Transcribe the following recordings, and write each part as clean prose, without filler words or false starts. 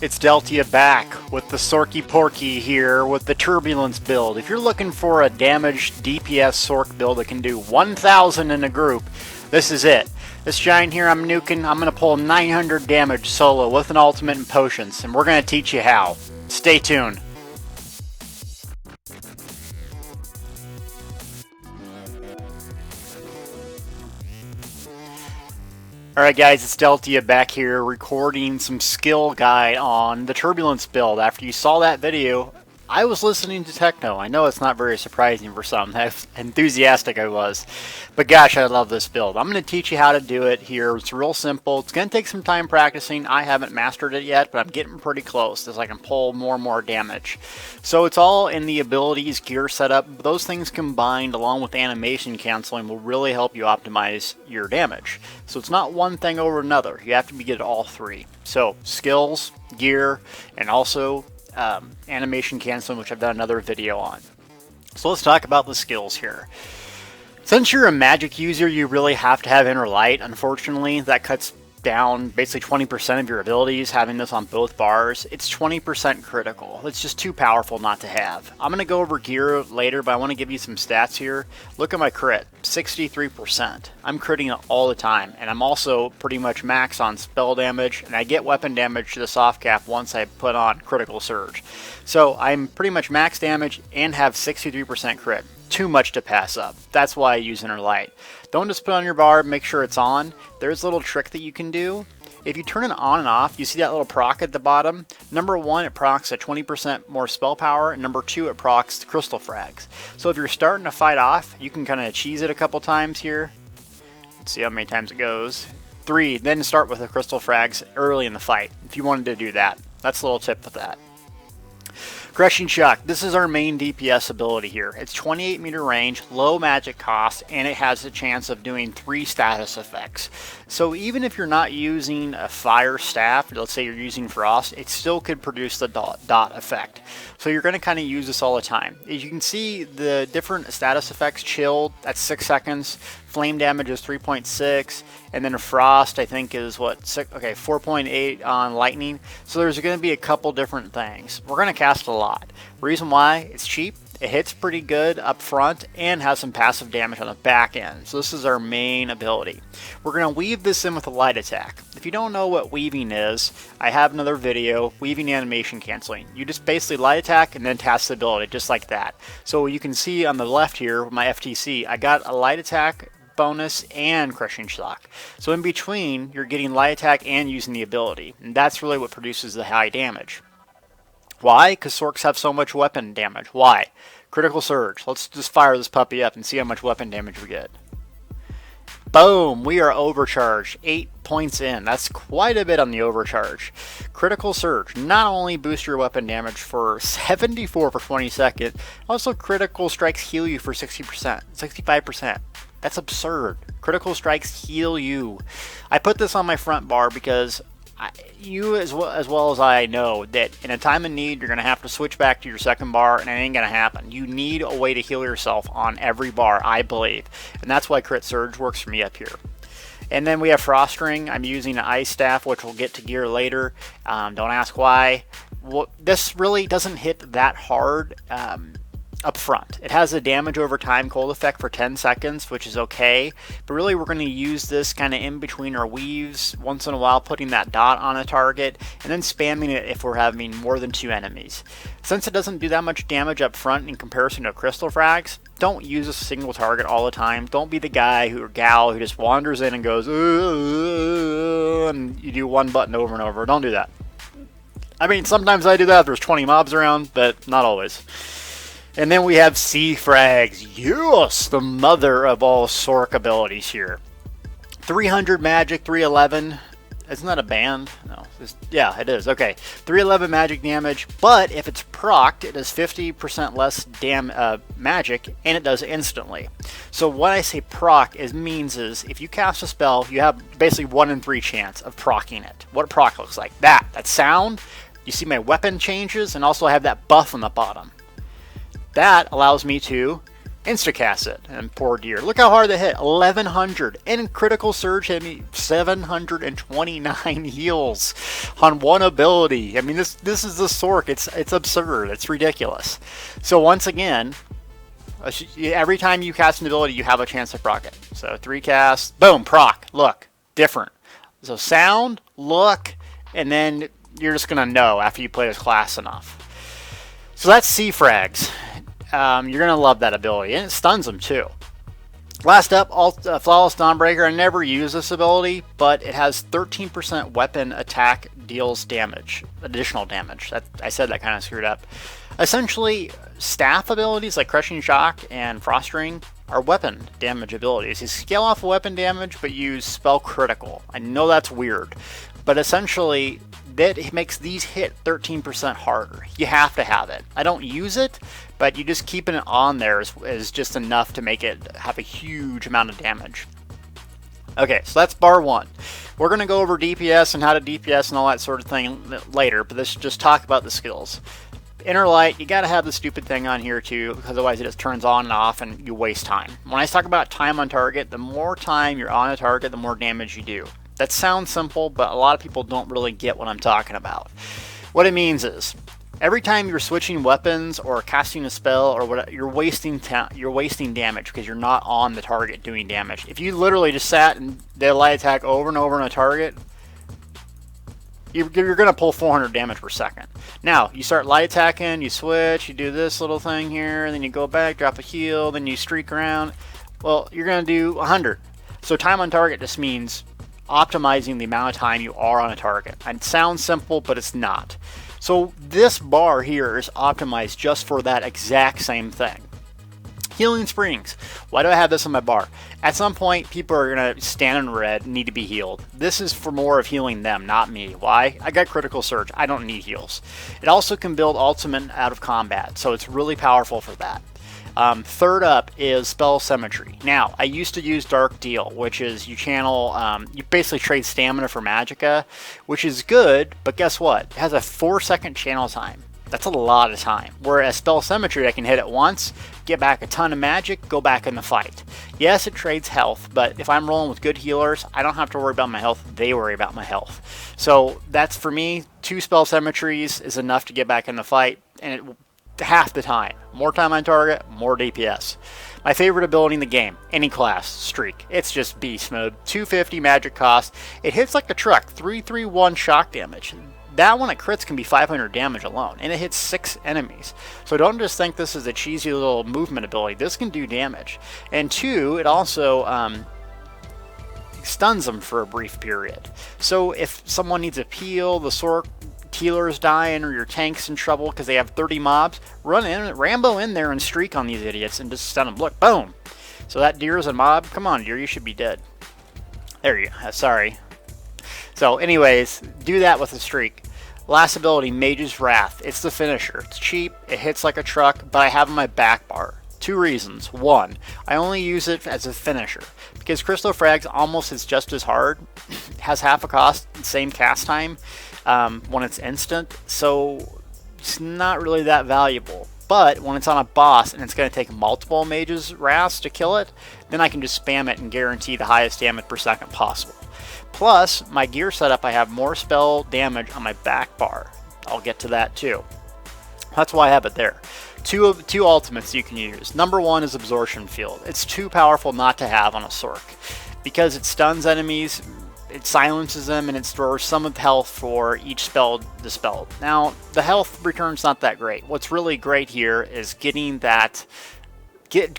It's Deltia back with the Sorky Porky here with the Turbulence build. If you're looking for a damaged DPS Sorc build that can do 1,000 in a group, this is it. This giant here I'm nuking, I'm going to pull 900 damage solo with an ultimate and potions, and we're going to teach you how. Stay tuned. Alright guys, it's Deltia back here recording some skill guide on the Turbulence build. After you saw that video, I was listening to techno. I know it's not very surprising for some, how enthusiastic I was. But gosh, I love this build. I'm going to teach you how to do it here. It's real simple. It's going to take some time practicing. I haven't mastered it yet, but I'm getting pretty close as I can pull more and more damage. So it's all in the abilities, gear setup. Those things combined along with animation canceling will really help you optimize your damage. So it's not one thing over another. You have to be good at all three. So skills, gear, and also animation canceling, which I've done another video on. So let's talk about the skills here. Since you're a magic user, you really have to have inner light. Unfortunately, that cuts down basically 20% of your abilities having this on both bars. It's 20% critical. It's just too powerful not to have. I'm going to go over gear later, but I want to give you some stats here. Look at my crit, 63%. I'm critting it all the time, and I'm also pretty much max on spell damage, and I get weapon damage to the soft cap once I put on critical surge. So I'm pretty much max damage and have 63% crit. Too much to pass up. That's why I use inner light. Don't just put on your bar, make sure it's on. There's a little trick that you can do. If you turn it on and off, you see that little proc at the bottom. Number one, it procs at 20% more spell power, and number two, it procs the crystal frags. So if you're starting to fight off, you can kind of cheese it a couple times here. Let's see how many times it goes. 3, then start with the crystal frags early in the fight if you wanted to do that. That's a little tip with that. Crushing Shock. This is our main DPS ability here. It's 28 meter range, low magic cost, and it has a chance of doing 3 status effects. So even if you're not using a fire staff, let's say you're using frost, it still could produce the dot effect. So you're going to kind of use this all the time. As you can see, the different status effects: chilled, that's 6 seconds. Flame damage is 3.6, and then frost I think is what, 4.8 on lightning. So there's going to be a couple different things. We're going to cast a lot. Reason why: it's cheap, it hits pretty good up front, and has some passive damage on the back end. So this is our main ability. We're going to weave this in with a light attack. If you don't know what weaving is, I have another video, weaving animation canceling. You just basically light attack and then cast the ability just like that. So you can see on the left here with my FTC, I got a light attack bonus and Crushing Shock. So in between, you're getting light attack and using the ability, and that's really what produces the high damage. Why? Because Sorcs have so much weapon damage. Why? Critical Surge. Let's just fire this puppy up and see how much weapon damage we get. Boom! We are overcharged. 8 points in. That's quite a bit on the overcharge. Critical Surge. Not only boost your weapon damage for 74 for 20 seconds, also critical strikes heal you for 60%, 65%. That's absurd. Critical strikes heal you. I put this on my front bar because you as well as I know that in a time of need, you're going to have to switch back to your second bar, and it ain't going to happen. You need a way to heal yourself on every bar, I believe. And that's why Crit Surge works for me up here. And then we have Frost Ring. I'm using an Ice Staff, which we'll get to gear later. Don't ask why. Well, this really doesn't hit that hard up front. It has a damage over time cold effect for 10 seconds, which is okay, but really we're going to use this kind of in between our weaves once in a while, putting that dot on a target and then spamming it if we're having more than 2 enemies. Since it doesn't do that much damage up front in comparison to crystal frags, don't use a single target all the time. Don't be the guy or gal who just wanders in and goes and you do one button over and over. Don't do that. I mean, sometimes I do that if there's 20 mobs around, but not always. And then we have Sea Frags. Yes, the mother of all Sorc abilities here. 300 magic, 311. Isn't that a band? No. Yeah, it is. Okay. 311 magic damage, but if it's procced, it does 50% less magic, and it does instantly. So what I say proc means if you cast a spell, you have basically 1 in 3 chance of proccing it. What a proc looks like. That sound. You see my weapon changes, and also I have that buff on the bottom. That allows me to Instacast it, and poor dear. Look how hard they hit, 1100. And critical surge hit me 729 heals on one ability. I mean, this is the Sorc. It's absurd. It's ridiculous. So once again, every time you cast an ability, you have a chance to proc it. So 3 casts, boom, proc. Look, different. So sound, look, and then you're just gonna know after you play this class enough. So that's C-Frags. You're going to love that ability, and it stuns them too. Last up, Flawless Dawnbreaker. I never use this ability, but it has 13% weapon attack deals damage, additional damage. I said that kind of screwed up. Essentially, staff abilities like Crushing Shock and Frost Ring are weapon damage abilities. You scale off weapon damage, but use spell critical. I know that's weird, but essentially that makes these hit 13% harder. You have to have it. I don't use it, but you just keeping it on there is just enough to make it have a huge amount of damage. Okay, so that's bar 1. We're going to go over DPS and how to DPS and all that sort of thing later, but let's just talk about the skills. Inner Light, you got to have the stupid thing on here too, because otherwise it just turns on and off and you waste time. When I talk about time on target, the more time you're on a target, the more damage you do. That sounds simple, but a lot of people don't really get what I'm talking about. What it means is, every time you're switching weapons or casting a spell or whatever, you're wasting damage because you're not on the target doing damage. If you literally just sat and did a light attack over and over on a target, you're going to pull 400 damage per second. Now, you start light attacking, you switch, you do this little thing here, and then you go back, drop a heal, then you streak around. Well, you're going to do 100. So time on target just means optimizing the amount of time you are on a target. And it sounds simple, but it's not. So this bar here is optimized just for that exact same thing. Healing Springs. Why do I have this on my bar? At some point, people are going to stand in red and need to be healed. This is for more of healing them, not me. Why? I got Critical Surge. I don't need heals. It also can build ultimate out of combat, so it's really powerful for that. Third up is Spell Symmetry. Now, I used to use Dark Deal, which is you channel, you basically trade stamina for magicka, which is good, but guess what? It has a 4-second channel time. That's a lot of time. Whereas Spell Symmetry, I can hit it once, get back a ton of magic, go back in the fight. Yes, it trades health, but if I'm rolling with good healers, I don't have to worry about my health, they worry about my health. So that's, for me, 2 Spell Symmetries is enough to get back in the fight, and it half the time. More time on target, more DPS. My favorite ability in the game, any class, Streak. It's just beast mode. 250 magic cost. It hits like a truck, 331 shock damage. That one at crits can be 500 damage alone, and it hits 6 enemies. So don't just think this is a cheesy little movement ability. This can do damage. And 2, it also stuns them for a brief period. So if someone needs a peel, the Sorc healer's dying, or your tank's in trouble because they have 30 mobs, run in, Rambo in there and streak on these idiots and just stun them. Look, boom! So that deer's a mob. Come on, deer, you should be dead. There you go. Sorry. So anyways, do that with a streak. Last ability, Mage's Wrath. It's the finisher. It's cheap, it hits like a truck, but I have it on my back bar. 2 reasons. 1, I only use it as a finisher, because Crystal Frags almost hits just as hard, has half a cost, same cast time when it's instant, so it's not really that valuable. But when it's on a boss and it's going to take multiple Mage's Wraths to kill it, then I can just spam it and guarantee the highest damage per second possible. Plus, my gear setup, I have more spell damage on my back bar. I'll get to that too. That's why I have it there. Two ultimates you can use. Number 1 is Absorption Field. It's too powerful not to have on a Sorc, because it stuns enemies, it silences them, and it stores some of the health for each spell dispelled. Now, the health return's not that great. What's really great here is getting that,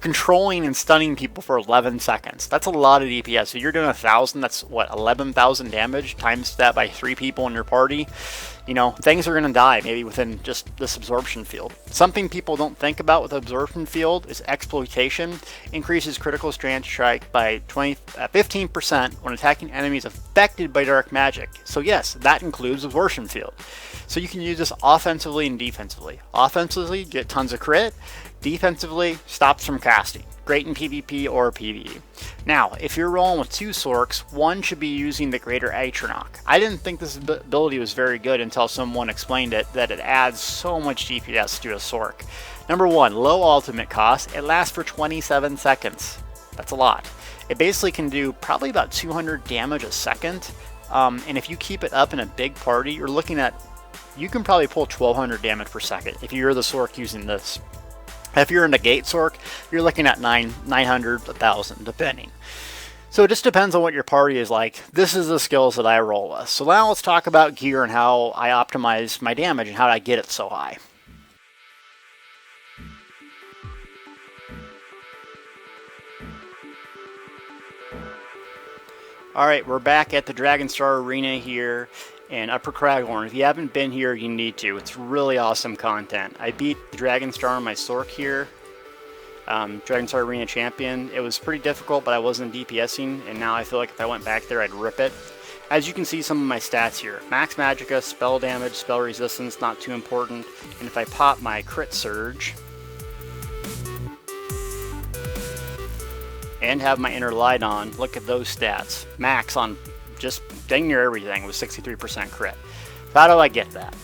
controlling and stunning people for 11 seconds. That's a lot of DPS. So you're doing 1,000, that's what, 11,000 damage, times that by 3 people in your party. You know, things are going to die maybe within just this Absorption Field. Something people don't think about with Absorption Field is Exploitation. Increases critical strike by 15% when attacking enemies affected by dark magic. So yes, that includes Absorption Field. So you can use this offensively and defensively. Offensively, get tons of crit. Defensively, stops from casting. Great in PvP or PvE. Now, if you're rolling with 2 Sorcs, one should be using the Greater Atronach. I didn't think this ability was very good until someone explained it, that it adds so much DPS to a Sorc. Number 1, low ultimate cost. It lasts for 27 seconds. That's a lot. It basically can do probably about 200 damage a second. And if you keep it up in a big party, you're looking at, you can probably pull 1200 damage per second if you're the Sorc using this. If you're in the Gate Sorc, you're looking at 900, 1000, depending. So it just depends on what your party is like. This is the skills that I roll with. So now let's talk about gear and how I optimize my damage and how I get it so high. Alright, we're back at the Dragonstar Arena here in Upper Craghorn. If you haven't been here, you need to. It's really awesome content. I beat the Dragonstar on my Sorc here. Dragonstar Arena champion. It was pretty difficult, but I wasn't DPSing, and now I feel like if I went back there, I'd rip it. As you can see, some of my stats here. Max magicka, spell damage, spell resistance, not too important. And if I pop my crit surge, and have my inner light on, look at those stats. Max on just dang near everything was 63% crit. How do I get that?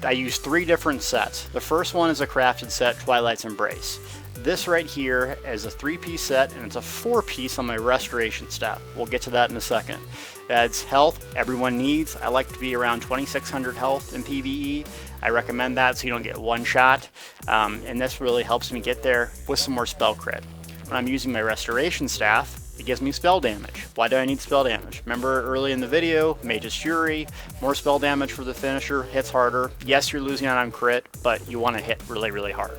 I use 3 different sets. The first one is a crafted set, Twilight's Embrace. This right here is a 3-piece set, and it's a 4-piece on my restoration staff. We'll get to that in a second. It adds health everyone needs. I like to be around 2600 health in PvE. I recommend that so you don't get one shot, and this really helps me get there with some more spell crit. When I'm using my restoration staff, it gives me spell damage. Why do I need spell damage? Remember early in the video, Mage's Fury, more spell damage for the finisher, hits harder. Yes, you're losing out on crit, but you want to hit really, really hard.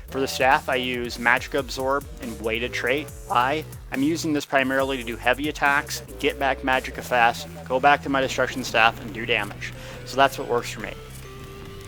For the staff, I use Magicka Absorb and Weighted Trait. Why? I'm using this primarily to do heavy attacks, get back Magicka fast, go back to my destruction staff, and do damage. So that's what works for me.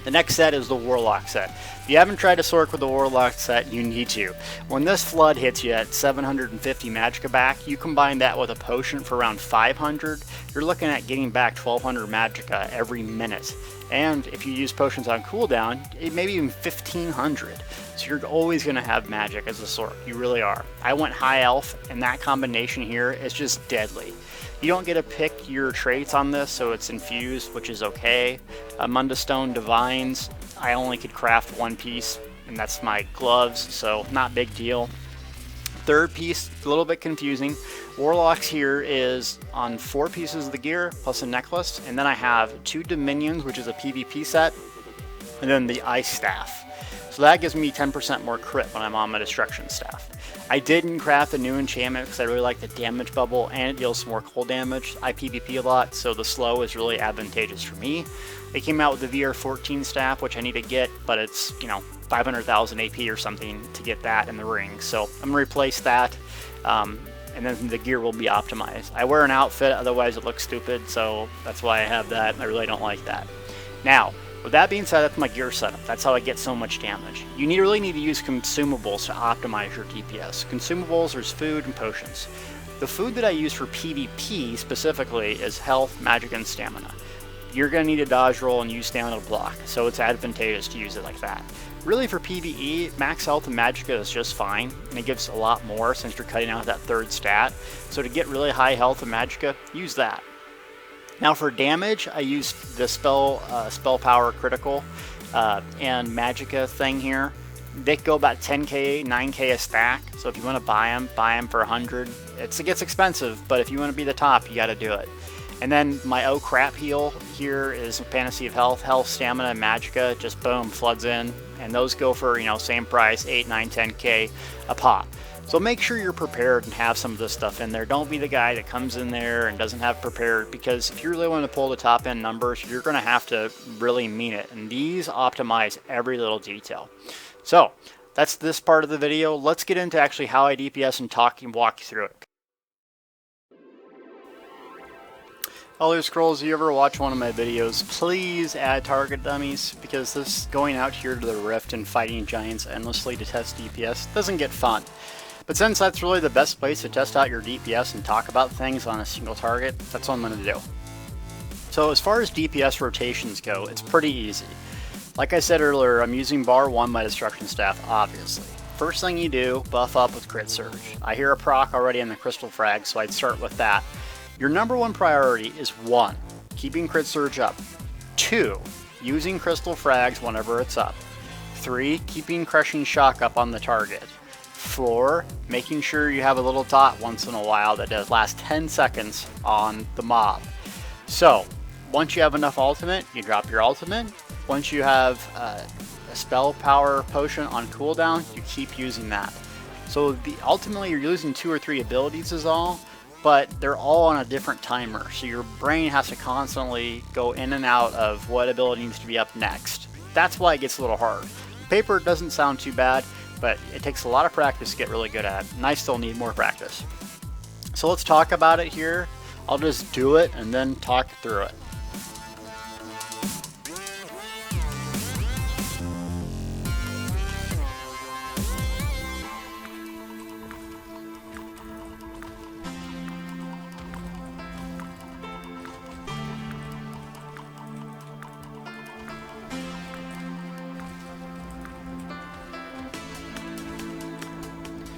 The next set is the Warlock set. If you haven't tried to Sorc with the Warlock set, you need to. When this flood hits you at 750 magicka back, you combine that with a potion for around 500, you're looking at getting back 1200 magicka every minute. And if you use potions on cooldown, maybe even 1500. So you're always going to have magic as a Sorc. You really are. I went high elf, and that combination here is just deadly. You don't get to pick your traits on this, so it's infused, which is okay. Mundastone Divines, I only could craft 1 piece, and that's my gloves, so not big deal. Third piece, a little bit confusing. Warlocks here is on 4 pieces of the gear, plus a necklace, and then I have 2 Dominions, which is a PvP set, and then the Ice Staff. So that gives me 10% more crit when I'm on my Destruction Staff. I didn't craft a new enchantment because I really like the damage bubble and it deals some more cold damage. I PvP a lot, so the slow is really advantageous for me. They came out with the VR14 staff, which I need to get, but it's, 500,000 AP or something to get that in the ring. So I'm going to replace that, and then the gear will be optimized. I wear an outfit, otherwise it looks stupid, so that's why I have that. I really don't like that. Now, with that being said, that's my gear setup. That's how I get so much damage. You really need to use consumables to optimize your DPS. Consumables, there's food and potions. The food that I use for PvP specifically is health, magic, and stamina. You're going to need a dodge roll and use stamina to block, so it's advantageous to use it like that. Really for PvE, max health and magicka is just fine, and it gives a lot more since you're cutting out that 3rd stat. So to get really high health and magicka, use that. Now for damage, I use the spell power critical and magicka thing here. They go about 10k, 9k a stack. So if you want to buy them for 100. It gets expensive, but if you want to be the top, you got to do it. And then my oh crap heal here is Fantasy of Health, Stamina, and Magicka. Just boom, floods in, and those go for same price, 8, 9, 10k a pop. So make sure you're prepared and have some of this stuff in there. Don't be the guy that comes in there and doesn't have prepared, because if you really want to pull the top end numbers, you're going to have to really mean it. And these optimize every little detail. So that's this part of the video. Let's get into actually how I DPS and walk you through it. Elder Scrolls, if you ever watch one of my videos, please add target dummies, because this going out here to the Rift and fighting giants endlessly to test DPS doesn't get fun. But since that's really the best place to test out your DPS and talk about things on a single target, that's what I'm going to do. So as far as DPS rotations go, it's pretty easy. Like I said earlier, I'm using bar 1 my destruction staff, obviously. First thing you do, buff up with crit surge. I hear a proc already in the crystal frag, so I'd start with that. Your number 1 priority is 1, keeping crit surge up. 2, using crystal frags whenever it's up. 3, keeping Crushing Shock up on the target. 4, making sure you have a little dot once in a while that does last 10 seconds on the mob. So once you have enough ultimate, you drop your ultimate. Once you have a spell power potion on cooldown, you keep using that. So ultimately you're using 2 or 3 abilities is all, but they're all on a different timer. So your brain has to constantly go in and out of what ability needs to be up next. That's why it gets a little hard. Paper doesn't sound too bad, but it takes a lot of practice to get really good at it, and I still need more practice. So let's talk about it here. I'll just do it and then talk through it.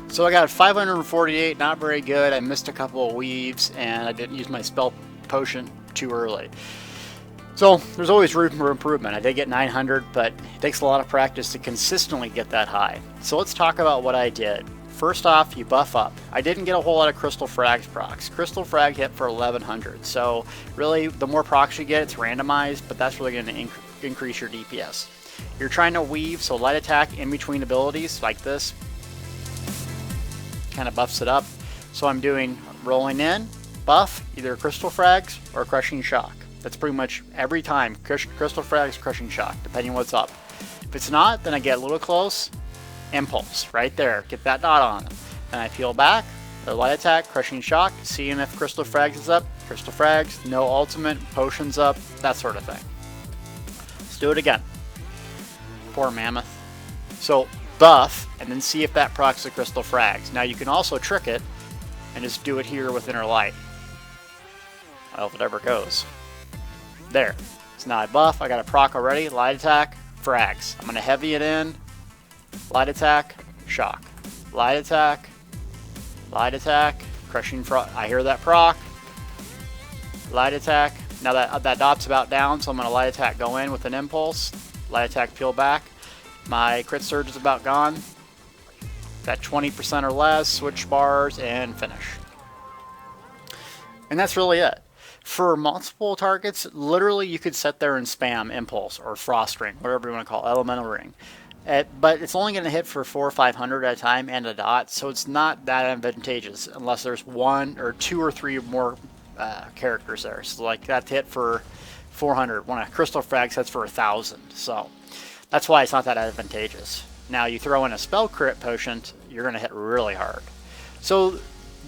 So I got 548, not very good. I missed a couple of weaves and I didn't use my spell potion too early. So there's always room for improvement. I did get 900, but it takes a lot of practice to consistently get that high. So let's talk about what I did. First off, you buff up. I didn't get a whole lot of Crystal Frags procs. Crystal Frag hit for 1100. So really, the more procs you get, it's randomized, but that's really going to increase your DPS. You're trying to weave, so light attack in between abilities like this kind of buffs it up. So I'm doing rolling in, buff, either Crystal Frags or Crushing Shock. That's pretty much every time. Crystal Frags, Crushing Shock, depending on what's up. If it's not, then I get a little close, Impulse, right there. Get that dot on. Then I peel back, the light attack, Crushing Shock, seeing if Crystal Frags is up, Crystal Frags, no ultimate, potions up, that sort of thing. Let's do it again. Poor Mammoth. So buff, and then see if that procs the Crystal Frags. Now you can also trick it and just do it here with Inner Light. Well, if it ever goes. There. So now I buff, I got a proc already, light attack, frags. I'm going to heavy it in, light attack, shock. Light attack, Crushing Frog. I hear that proc. Light attack. Now that dot's about down, so I'm going to light attack go in with an impulse. Light attack peel back. My crit surge is about gone. Got 20% or less, switch bars, and finish. And that's really it. For multiple targets, literally you could sit there and spam Impulse or Frost Ring, whatever you want to call it, Elemental Ring. But it's only going to hit for 400 or 500 at a time and a dot, so it's not that advantageous unless there's 1 or 2 or 3 more characters there. So like that hit for 400. When a Crystal Frag hits for 1,000. So that's why it's not that advantageous. Now you throw in a spell crit potion, you're going to hit really hard. So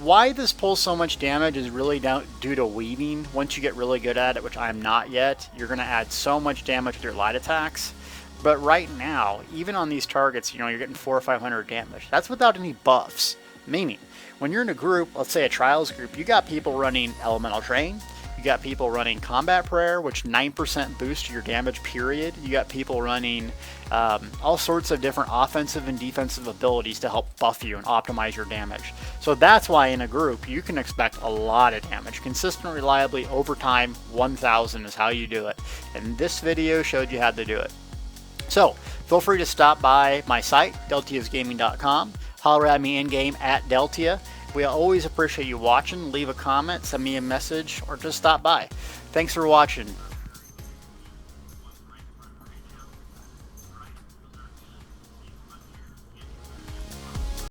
why this pulls so much damage is really due to weaving. Once you get really good at it, which I'm not yet, you're going to add so much damage with your light attacks. But right now, even on these targets, you know, you're getting 400 or 500 damage. That's without any buffs. Meaning, when you're in a group, let's say a Trials group, you got people running Elemental Train. You got people running Combat Prayer, which 9% boost your damage, period. You got people running all sorts of different offensive and defensive abilities to help buff you and optimize your damage. So that's why in a group, you can expect a lot of damage. Consistent, reliably, over time, 1,000 is how you do it. And this video showed you how to do it. So feel free to stop by my site, deltiasgaming.com. Holler at me in-game at Deltia. We always appreciate you watching. Leave a comment, send me a message, or just stop by. Thanks for watching.